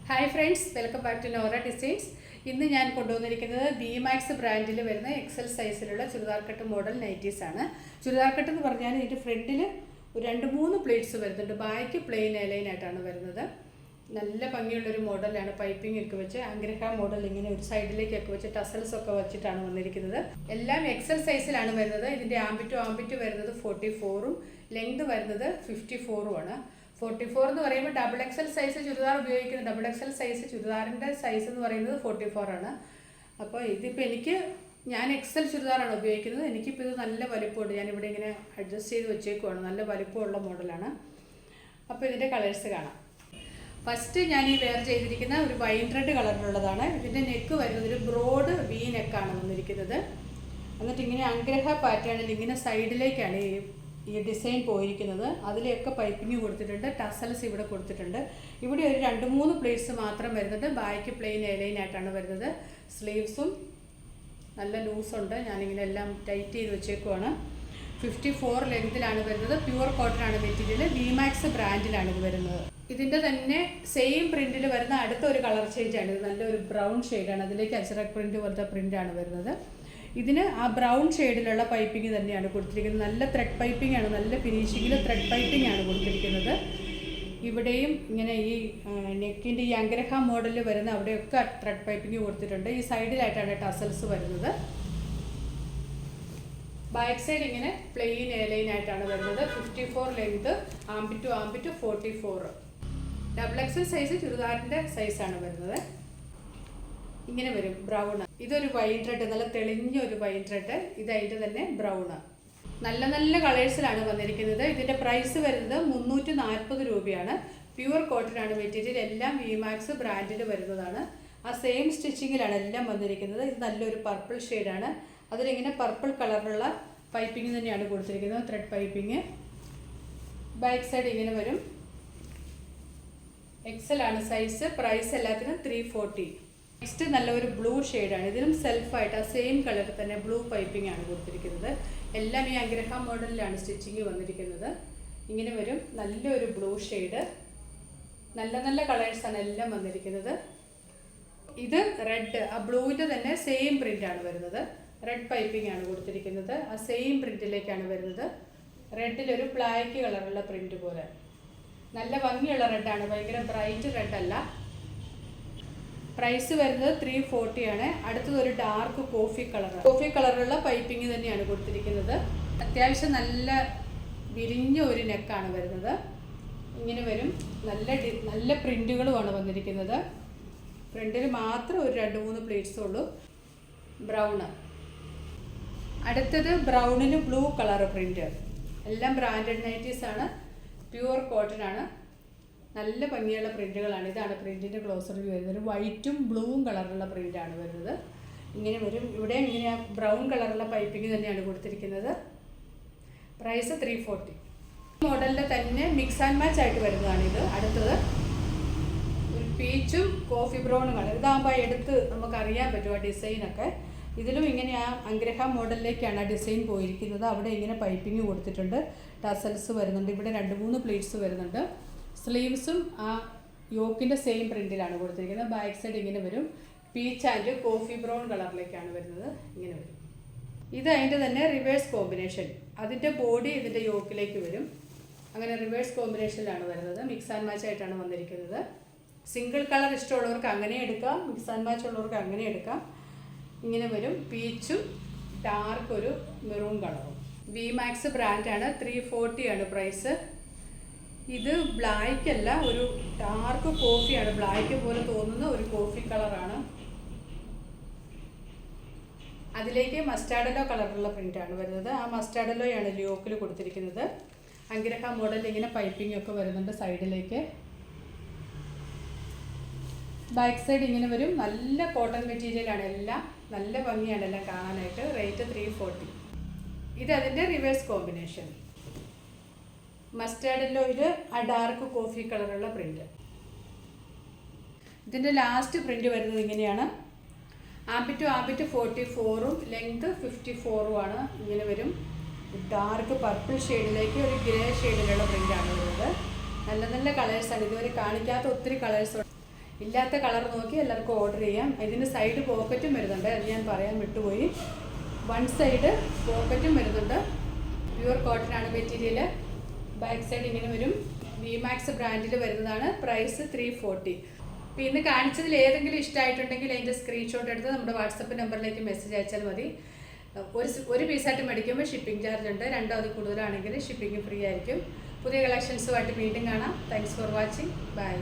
Hi friends, welcome back to Nora designs. ഇന്ന് ഞാൻ കൊണ്ടുവന്നിരിക്കുന്നത് ബി-മാക്സ് ബ്രാൻഡിൽ വരുന്ന എക്സൽ സൈസിലുള്ള ചുരിദാർ കട്ട് മോഡൽ നൈറ്റീസ് ആണ്. ചുരിദാർ കട്ട് എന്ന് പറഞ്ഞാൽ ഇതിൻ്റെ ഫ്രണ്ടിൽ ഒരു 2-3 പ്ലേറ്റ്സ് വരുന്നുണ്ട്. ബാക്ക് പ്ലെയിൻ എലൈനായിട്ടാണ് വരുന്നത്. നല്ല ഭംഗിയുള്ളൊരു മോഡലാണ്. പൈപ്പിംഗ് ഒക്കെ വെച്ച് അഗ്രഹ മോഡൽ ഇങ്ങനെ ഒരു സൈഡിലേക്കൊക്കെ വെച്ച് ടസൽസ് ഒക്കെ വെച്ചിട്ടാണ് വന്നിരിക്കുന്നത്. എല്ലാം എക്സൽ സൈസിലാണ് വരുന്നത്. ഇതിൻ്റെ ആംബിറ്റ് വരുന്നത് 44ഉം ലെങ്ത് വരുന്നത് 54ഉം ആണ്. 44 എന്ന് പറയുമ്പോൾ ഡബിൾ എക്സൽ സൈസ് ചുരിദാർ ഉപയോഗിക്കുന്ന ഡബിൾ എക്സൽ സൈസ് ചുരിദാറിൻ്റെ സൈസ് എന്ന് പറയുന്നത് 44 ആണ്. അപ്പോൾ ഇതിപ്പോൾ ഞാൻ എക്സൽ ചുരിദാറാണ് ഉപയോഗിക്കുന്നത്. എനിക്കിപ്പോൾ ഇത് നല്ല വലിപ്പമുണ്ട്. ഞാനിവിടെ ഇങ്ങനെ അഡ്ജസ്റ്റ് ചെയ്ത് വെച്ചേക്കുവാണ്. നല്ല വലിപ്പമുള്ള മോഡലാണ്. അപ്പോൾ ഇതിൻ്റെ കളേഴ്സ് കാണാം. ഫസ്റ്റ് ഞാൻ ഈ വെയർ ചെയ്തിരിക്കുന്ന ഒരു വൈൻ റെഡ് കളറിലുള്ളതാണ്. ഇതിൻ്റെ നെക്ക് വരുന്നത് ഒരു ബ്രോഡ് വി നെക്കാണ് വന്നിരിക്കുന്നത്. എന്നിട്ട് ഇങ്ങനെ അഗ്രഹ പാറ്റേണിൽ ഇങ്ങനെ സൈഡിലേക്കാണ് ഈ ഡിസൈൻ പോയിരിക്കുന്നത്. അതിലൊക്കെ പൈപ്പിംഗ് കൊടുത്തിട്ടുണ്ട്. ടസൽസ് ഇവിടെ കൊടുത്തിട്ടുണ്ട്. ഇവിടെ ഒരു 2-3 പ്ലേറ്റ്സ് മാത്രം വരുന്നുണ്ട്. ബാക്ക് പ്ലെയിൻ എലൈനായിട്ടാണ് വരുന്നത്. സ്ലീവ്സും നല്ല ലൂസുണ്ട്. ഞാനിങ്ങനെ എല്ലാം ടൈറ്റ് ചെയ്ത് വെച്ചേക്കുവാണ്. 54 ലെങ്തിലാണ് വരുന്നത്. പ്യുവർ കോട്ടൺ ആണ് മെറ്റീരിയൽ. ബി-മാക്സ് ബ്രാൻഡിലാണ് ഇത് വരുന്നത്. ഇതിൻ്റെ തന്നെ സെയിം പ്രിൻറ്റിൽ വരുന്ന അടുത്ത ഒരു കളർ ചേഞ്ചാണ്. ഇത് നല്ലൊരു ബ്രൗൺ ഷെയ്ഡാണ്. അതിലേക്ക് അജ്രക് പ്രിൻറ്റ് പോലത്തെ പ്രിൻ്റാണ് വരുന്നത്. ഇതിന് ആ ബ്രൗൺ ഷെയ്ഡിലുള്ള പൈപ്പിംഗ് തന്നെയാണ് കൊടുത്തിരിക്കുന്നത്. നല്ല ത്രെഡ് പൈപ്പിംഗ് ആണ്. നല്ല ഫിനിഷിങ്ങിൽ ത്രെഡ് പൈപ്പിംഗ് ആണ് കൊടുത്തിരിക്കുന്നത്. ഇവിടെയും ഇങ്ങനെ ഈ നെക്കിൻ്റെ ഈ അഗ്രഹ മോഡലിൽ വരുന്ന അവിടെയൊക്കെ ത്രെഡ് പൈപ്പിംഗ് കൊടുത്തിട്ടുണ്ട്. ഈ സൈഡിലായിട്ടാണ് ടസൽസ് വരുന്നത്. ബാക്ക് സൈഡ് ഇങ്ങനെ പ്ലെയിൻ എലൈനായിട്ടാണ് വരുന്നത്. 54 length, ambit 44. Double XL size ചുരിദാറിൻ്റെ സൈസാണ് വരുന്നത്. ഇങ്ങനെ വരും ബ്രൗൺ. ഇതൊരു വൈൻ റെഡ്, നല്ല തെളിഞ്ഞ ഒരു വൈൻ റെഡ്. ഇതായിട്ട് തന്നെ ബ്രൗണ്. നല്ല നല്ല കളേഴ്സിലാണ് വന്നിരിക്കുന്നത്. ഇതിൻ്റെ പ്രൈസ് വരുന്നത് 340 രൂപയാണ്. പ്യുവർ കോട്ടൺ ആണ് മെറ്റീരിയൽ. എല്ലാം ബി-മാക്സ് ബ്രാൻഡിൽ വരുന്നതാണ്. ആ സെയിം സ്റ്റിച്ചിങ്ങിലാണ് എല്ലാം വന്നിരിക്കുന്നത്. ഇത് നല്ലൊരു പർപ്പിൾ ഷെയ്ഡാണ്. അതിലിങ്ങനെ പർപ്പിൾ കളറിലുള്ള പൈപ്പിംഗ് തന്നെയാണ് കൊടുത്തിരിക്കുന്നത്. Thread piping. ബാക്ക് സൈഡ് ഇങ്ങനെ വരും. എക്സൽ ആണ് സൈസ്. പ്രൈസ് എല്ലാത്തിനും 340. നെക്സ്റ്റ് നല്ലൊരു ബ്ലൂ ഷെയ്ഡാണ്. ഇതിലും സെൽഫായിട്ട് ആ സെയിം കളറിൽ തന്നെ ബ്ലൂ പൈപ്പിംഗ് ആണ് കൊടുത്തിരിക്കുന്നത്. എല്ലാം ഈ അഗ്രഹ മോഡലിലാണ് സ്റ്റിച്ചിങ് വന്നിരിക്കുന്നത്. ഇങ്ങനെ വരും നല്ലൊരു ബ്ലൂ ഷെയ്ഡ്. നല്ല നല്ല കളേഴ്സാണ് എല്ലാം വന്നിരിക്കുന്നത്. ഇത് റെഡ്, ആ ബ്ലൂവിൻ്റെ തന്നെ സെയിം പ്രിൻ്റാണ് വരുന്നത്. റെഡ് പൈപ്പിംഗ് ആണ് കൊടുത്തിരിക്കുന്നത്. ആ സെയിം പ്രിൻറ്റിലേക്കാണ് വരുന്നത്. റെഡിലൊരു ബ്ലാക്ക് കളറുള്ള പ്രിൻ്റ് പോലെ നല്ല ഭംഗിയുള്ള റെഡാണ്. ഭയങ്കര ബ്രൈറ്റ് റെഡല്ല. പ്രൈസ് വരുന്നത് 340 ആണ്. അടുത്തത് ഒരു ഡാർക്ക് കോഫി കളറുള്ള പൈപ്പിംഗ് തന്നെയാണ് കൊടുത്തിരിക്കുന്നത്. അത്യാവശ്യം നല്ല വിരിഞ്ഞ ഒരു നെക്കാണ് വരുന്നത്. ഇങ്ങനെ വരും. നല്ല പ്രിൻറ്റുകളുമാണ് വന്നിരിക്കുന്നത്. ഫ്രണ്ടിൽ മാത്രം ഒരു 2-3 പ്ലേറ്റ്സേ ഉള്ളൂ. ബ്രൗണ്. അടുത്തത് ബ്രൗണിന് ബ്ലൂ കളർ പ്രിൻ്റ്. എല്ലാം ബ്രാൻഡഡ് നൈറ്റീസാണ്. പ്യുവർ കോട്ടൺ ആണ്. നല്ല ഭംഗിയുള്ള പ്രിൻറ്റുകളാണ്. ഇതാണ് പ്രിൻറ്റിൻ്റെ ക്ലോസർ വ്യൂ വരുന്നത്. വൈറ്റും ബ്ലൂവും കളറുള്ള പ്രിൻ്റാണ് വരുന്നത്. ഇങ്ങനെ വരും. ഇവിടെ ഇങ്ങനെ ബ്രൗൺ കളറുള്ള പൈപ്പിംഗ് തന്നെയാണ് കൊടുത്തിരിക്കുന്നത്. പ്രൈസ് 340. മോഡലിൻ്റെ തന്നെ മിക്സ് ആൻഡ് മാച്ച് ആയിട്ട് വരുന്നതാണിത്. അടുത്തത് ഒരു പീച്ചും കോഫി ബ്രൗണും കളർ. ഇതാകുമ്പോൾ എടുത്ത് നമുക്കറിയാൻ പറ്റും ആ ഡിസൈനൊക്കെ. ഇതിലും ഇങ്ങനെ ആ അഗ്രഹ മോഡലിലേക്കാണ് ആ ഡിസൈൻ പോയിരിക്കുന്നത്. അവിടെ ഇങ്ങനെ പൈപ്പിംഗ് കൊടുത്തിട്ടുണ്ട്. ടസൽസ് വരുന്നുണ്ട്. ഇവിടെ 2-3 പ്ലേറ്റ്സ് വരുന്നുണ്ട്. സ്ലീവ്സും ആ യോക്കിൻ്റെ സെയിം പ്രിൻറ്റിലാണ് കൊടുത്തിരിക്കുന്നത്. ബാക്ക് സൈഡ് ഇങ്ങനെ വരും. പീച്ച് ആൻഡ് കോഫി ബ്രൗൺ കളറിലേക്കാണ് വരുന്നത്. ഇങ്ങനെ വരും. ഇത് അതിൻ്റെ തന്നെ റിവേഴ്സ് കോമ്പിനേഷൻ. അതിൻ്റെ ബോഡി ഇതിൻ്റെ യോക്കിലേക്ക് വരും. അങ്ങനെ റിവേഴ്സ് കോമ്പിനേഷനിലാണ് വരുന്നത്. മിക്സ് ആൻഡ് മാച്ച് ആയിട്ടാണ് വന്നിരിക്കുന്നത്. സിംഗിൾ കളർ ഇഷ്ടമുള്ളവർക്ക് അങ്ങനെ എടുക്കാം. മിക്സ് ആൻഡ് മാച്ച് ഉള്ളവർക്ക് അങ്ങനെ എടുക്കാം. ഇങ്ങനെ വരും. പീച്ചും ഡാർക്ക് ഒരു മെറൂൺ കളറും. ബി-മാക്സ് ബ്രാൻഡാണ്. 340 ആണ് പ്രൈസ്. ഇത് ബ്ലാക്ക് അല്ല, ഒരു ഡാർക്ക് കോഫിയാണ്. ബ്ലാക്ക് പോലെ തോന്നുന്ന ഒരു കോഫി കളറാണ്. അതിലേക്ക് മസ്റ്റാർഡല്ലോ കളറുള്ള പ്രിൻ്റാണ് വരുന്നത്. ആ മസ്റ്റാർഡല്ലോയാണ് യോക്കിൽ കൊടുത്തിരിക്കുന്നത്. അഗ്രഹ മോഡലിൽ ഇങ്ങനെ പൈപ്പിംഗ് ഒക്കെ വരുന്നുണ്ട് സൈഡിലേക്ക്. ബാക്ക് സൈഡ് ഇങ്ങനെ വരും. നല്ല കോട്ടൺ മെറ്റീരിയലാണ്. എല്ലാം നല്ല ഭംഗിയാണ് എല്ലാം കാണാനായിട്ട്. റേറ്റ് 340. ഇത് അതിൻ്റെ റിവേഴ്സ് കോമ്പിനേഷൻ. മസ്റ്റാർഡ് യെല്ലോയിൽ ആ ഡാർക്ക് കോഫി കളറുള്ള പ്രിൻ്റ്. ഇതിൻ്റെ ലാസ്റ്റ് പ്രിൻ്റ് വരുന്നത് ഇങ്ങനെയാണ്. ആംബിറ്റ് 44ഉം ലെങ്ത് 54ഉം ആണ്. ഇങ്ങനെ വരും. ഡാർക്ക് പർപ്പിൾ ഷെയ്ഡിലേക്ക് ഒരു ഗ്രേ ഷെയ്ഡിലുള്ള പ്രിൻ്റാണ് വരുന്നത്. നല്ല നല്ല കളേഴ്സാണ്. ഇതുവരെ കാണിക്കാത്ത ഒത്തിരി കളേഴ്സ്. ഇല്ലാത്ത കളർ നോക്കി എല്ലാവർക്കും ഓർഡർ ചെയ്യാം. ഇതിന് സൈഡ് പോക്കറ്റും വരുന്നുണ്ട്, അത് ഞാൻ പറയാൻ വിട്ടുപോയി. വൺ സൈഡ് പോക്കറ്റും വരുന്നുണ്ട്. പ്യുവർ കോട്ടൺ ആണ് മെറ്റീരിയൽ. ബാക്ക് സൈഡ് ഇങ്ങനെ വരും. വിമാക്സ് ബ്രാൻഡിൽ വരുന്നതാണ്. പ്രൈസ് 340. അപ്പോൾ ഇന്ന് കാണിച്ചതിൽ ഏതെങ്കിലും ഇഷ്ടമായിട്ടുണ്ടെങ്കിൽ അതിൻ്റെ സ്ക്രീൻഷോട്ട് എടുത്ത് നമ്മുടെ വാട്സപ്പ് നമ്പറിലേക്ക് മെസ്സേജ് അയച്ചാൽ മതി. ഒരു പീസായിട്ട് മേടിക്കുമ്പോൾ ഷിപ്പിംഗ് ചാർജ് ഉണ്ട്. രണ്ടോ അത് കൂടുതലാണെങ്കിൽ ഷിപ്പിംഗ് ഫ്രീ ആയിരിക്കും. പുതിയ കളക്ഷൻസുമായിട്ട് വീണ്ടും കാണാം. Thanks for watching. ബൈ.